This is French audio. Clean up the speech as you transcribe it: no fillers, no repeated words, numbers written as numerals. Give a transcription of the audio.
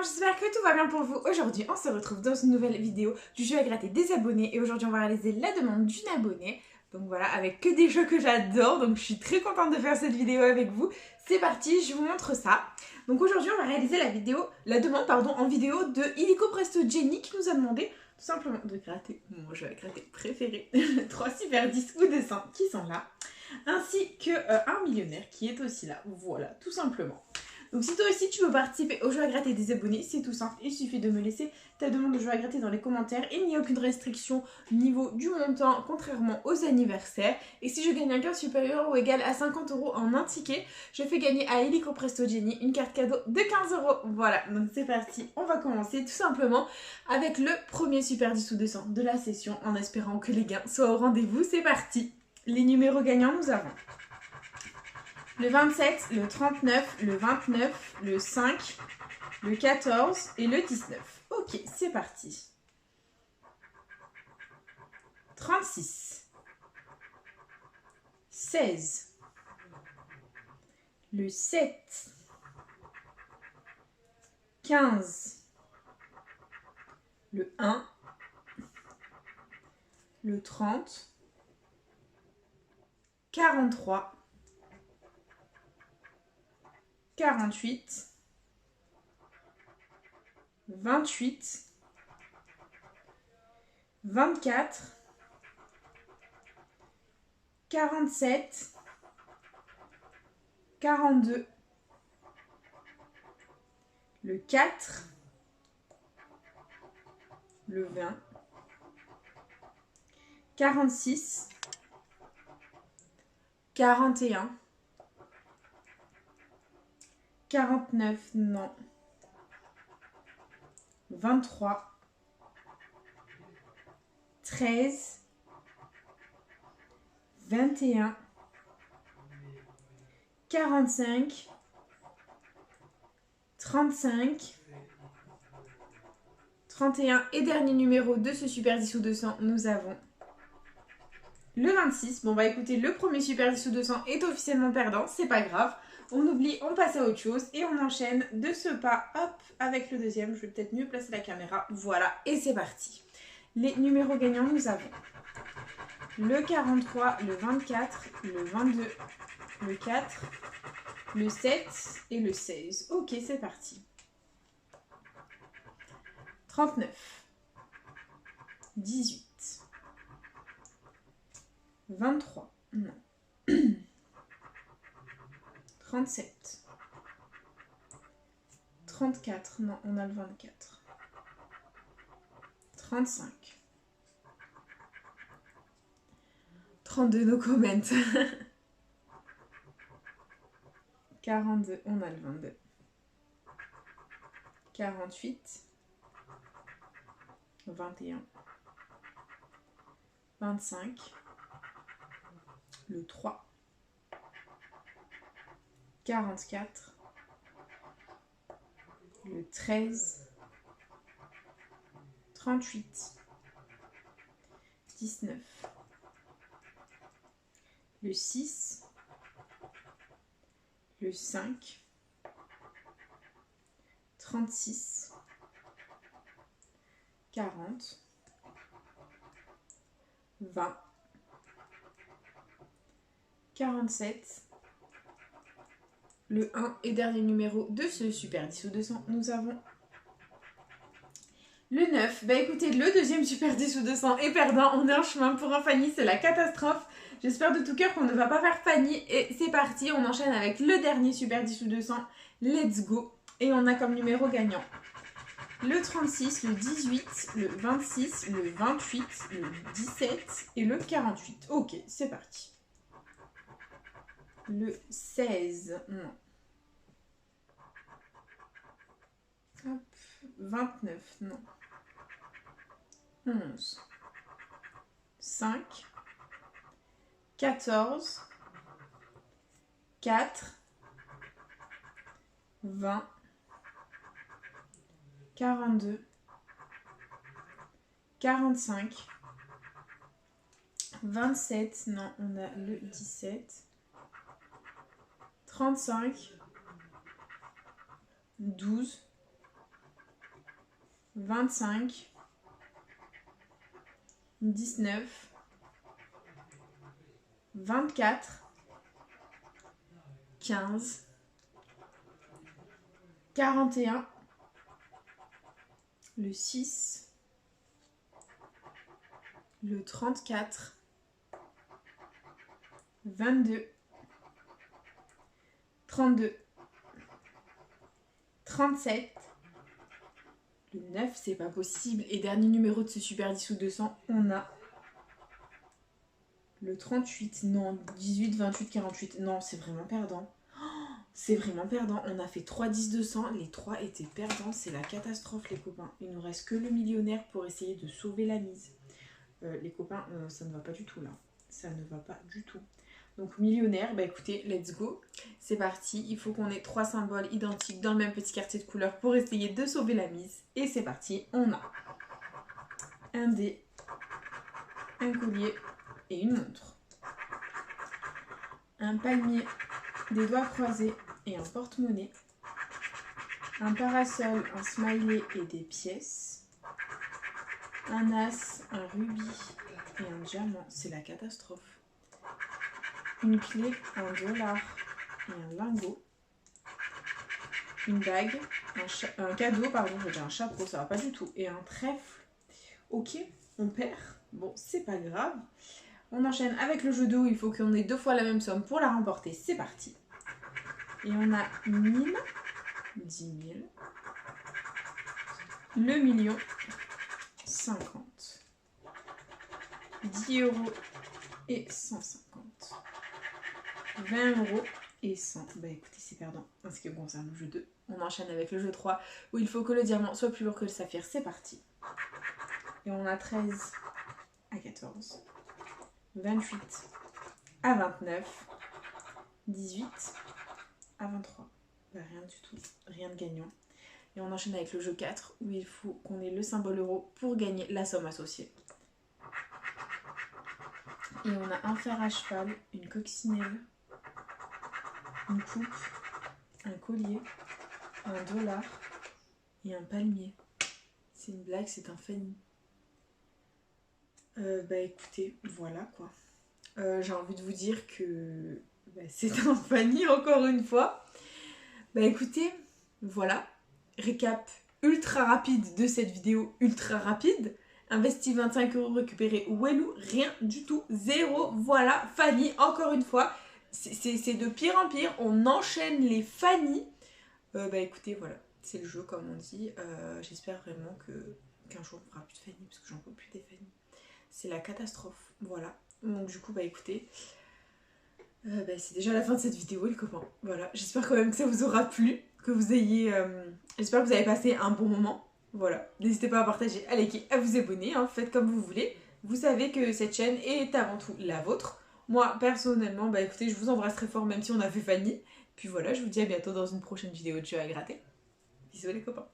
j'espère que tout va bien pour vous. Aujourd'hui, on se retrouve dans une nouvelle vidéo du jeu à gratter des abonnés. Et aujourd'hui, on va réaliser la demande d'une abonnée. Donc voilà, avec que des jeux que j'adore. Donc je suis très contente de faire cette vidéo avec vous. C'est parti, je vous montre ça. Donc aujourd'hui, on va réaliser la demande en vidéo de Illico Presto Jenny qui nous a demandé tout simplement de gratter mon jeu à gratter préféré. 3 super 10 ou dessins qui sont là. Ainsi que un millionnaire qui est aussi là. Voilà, tout simplement. Donc si toi aussi tu veux participer au jeu à gratter des abonnés, c'est tout simple, il suffit de me laisser ta demande de jeu à gratter dans les commentaires. Il n'y a aucune restriction au niveau du montant, contrairement aux anniversaires. Et si je gagne un gain supérieur ou égal à 50 € en un ticket, je fais gagner à Illico Presto Jenny une carte cadeau de 15 €. Voilà, donc c'est parti, on va commencer tout simplement avec le premier super 10 ou 200 de la session, en espérant que les gains soient au rendez-vous. C'est parti. Les numéros gagnants, nous avons le 27, le 39, le 29, le 5, le 14 et le 19. Ok, c'est parti. 36, 16, le 7, 15, le 1, le 30, 43, 48, 28, 24, 47, 42, le 4, le 20, 46, 41, 49, non, 23, 13, 21, 45, 35, 31 et dernier numéro de ce super 10 ou 200, nous avons le 26. Bon bah écoutez, le premier super 10 ou 200 est officiellement perdant, c'est pas grave. On oublie, on passe à autre chose et on enchaîne de ce pas, hop, avec le deuxième. Je vais peut-être mieux placer la caméra. Voilà, et c'est parti. Les numéros gagnants, nous avons le 43, le 24, le 22, le 4, le 7 et le 16. Ok, c'est parti. 39, 18, 23, non. 37, 34, non, on a le 24, 35, 32, no comment. 42, on a le 22, 48, 21, 25, le 3, 44, le 13, 38, 19, le 6, le 5, 36, 40, 20, 47, le 1 et dernier numéro de ce super 10 ou 200, nous avons le 9. Bah écoutez, le deuxième super 10 ou 200 est perdant, on est en chemin pour un Fanny, c'est la catastrophe. J'espère de tout cœur qu'on ne va pas faire Fanny et c'est parti, on enchaîne avec le dernier super 10 ou 200, let's go. Et on a comme numéro gagnant le 36, le 18, le 26, le 28, le 17 et le 48. Ok, c'est parti. Le 16, non. Hop, 29, non. 11, 5, 14, 4, 20, 42, 45, 27, non, on a le 17, 35, 12, 25, 19, 24, 15, 41, le 6, le 34, 22, 32, 37, le 9, c'est pas possible. Et dernier numéro de ce Super 10 ou 200, on a le 38, non, 18, 28, 48. Non, c'est vraiment perdant. C'est vraiment perdant. On a fait 3, 10, 200. Les 3 étaient perdants. C'est la catastrophe, les copains. Il nous reste que le millionnaire pour essayer de sauver la mise. Les copains, ça ne va pas du tout là. Ça ne va pas du tout. Donc millionnaire, bah écoutez, let's go. C'est parti. Il faut qu'on ait 3 symboles identiques dans le même petit quartier de couleur pour essayer de sauver la mise. Et c'est parti. On a un dé, un collier et une montre. Un palmier, des doigts croisés et un porte-monnaie. Un parasol, un smiley et des pièces. Un as, un rubis et un diamant. C'est la catastrophe. Une clé, un dollar et un lingot. Une bague, un cadeau, pardon, j'ai déjà un chapeau, ça va pas du tout. Et un trèfle. Ok, on perd. Bon, c'est pas grave. On enchaîne avec le jeu de où il faut qu'on ait 2 fois la même somme pour la remporter. C'est parti. Et on a 1000, 10 000, le million, 50, 10 euros et 150. 20 euros et 100. Bah écoutez, c'est perdant en ce qui concerne le jeu 2. On enchaîne avec le jeu 3 où il faut que le diamant soit plus lourd que le saphir. C'est parti. Et on a 13 à 14, 28 à 29, 18 à 23. Bah rien du tout, rien de gagnant. Et on enchaîne avec le jeu 4 où il faut qu'on ait le symbole euro pour gagner la somme associée. Et on a un fer à cheval, une coccinelle, une coupe, un collier, un dollar et un palmier. C'est une blague, c'est un fanny. Bah écoutez, voilà quoi. J'ai envie de vous dire que c'est un fanny encore une fois. Bah écoutez, voilà. Récap ultra rapide de cette vidéo, ultra rapide. Investi 25 euros, récupéré Welou, rien du tout, zéro. Voilà, Fanny, encore une fois. C'est de pire en pire, on enchaîne les Fanny. Bah écoutez, voilà, c'est le jeu comme on dit. J'espère vraiment qu'un jour on fera plus de Fanny, parce que j'en peux plus des Fanny. C'est la catastrophe, voilà. Donc du coup, bah écoutez, c'est déjà la fin de cette vidéo les copains. Voilà, j'espère quand même que ça vous aura plu, que vous ayez... j'espère que vous avez passé un bon moment. Voilà, n'hésitez pas à partager, à liker, à vous abonner, hein, faites comme vous voulez. Vous savez que cette chaîne est avant tout la vôtre. Moi, personnellement, bah écoutez, je vous embrasse très fort même si on a fait Fanny. Puis voilà, je vous dis à bientôt dans une prochaine vidéo de jeu à gratter. Bisous les copains.